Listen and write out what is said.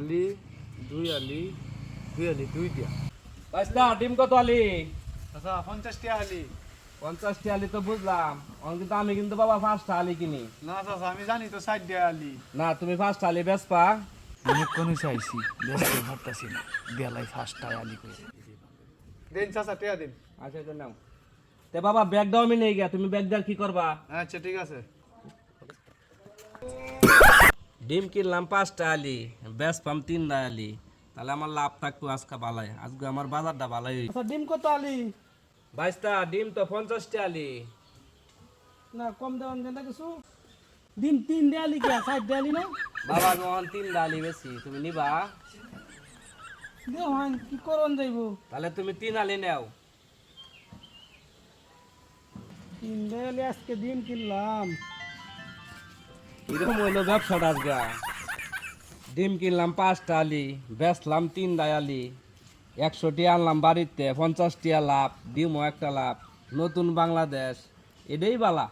আলি দুই আলি দুই আলি দুই দিয়া বাইস্তা ডিম কত আলি? আচ্ছা 50টি আলি। 50টি আলি তো বুঝলাম, কিন্তু আমি কিন্তু বাবা 5টা আলি কিনি। না চাচা আমি জানি তো 60 আলি। না তুমি 5টা আলি বেচপা? অনেক কোনো চাইছি ব্যস্ত ভাবতাছি না বেলায় 5টা আলি করে দিন চাচা টিয়া দিন। আচ্ছা এটা নাও। তে বাবা ব্যাগ দাও, আমি নেই গিয়া, তুমি ব্যাগ দাও কি করবা? আচ্ছা ঠিক আছে। ডিম কিনলাম 5টা আলি, বেচপাম 3টা আলি, তাহলে আমার লাভ থাকতো আজকে বালাই, আজকে আমার বাজারটা বালাই হইছে। আচ্ছা ডিম কত আলি? বাইস্তা ডিম তো 50টি আলি। না কম দেওয়ান দেন না কিছু। ডিম 3 দে আলি কে 60 দে আলি না? বাবা যখন 3টা আলি বেশি, তুমি নিবা? দে হন কি করন যাইবো? তাহলে তুমি 3 আলি নাও। 3 দে আলি আজকে ডিম কিনলাম। এরকম হইলো ব্যবসাটা আজকে। ডিম কিনলাম 5টা আলি, বেচলাম 3টা আলি, 100টি আনলাম বাড়িতে, 50টি লাভ, ডিমও একটা লাভ। নতুন বাংলাদেশ, এটাই বালা।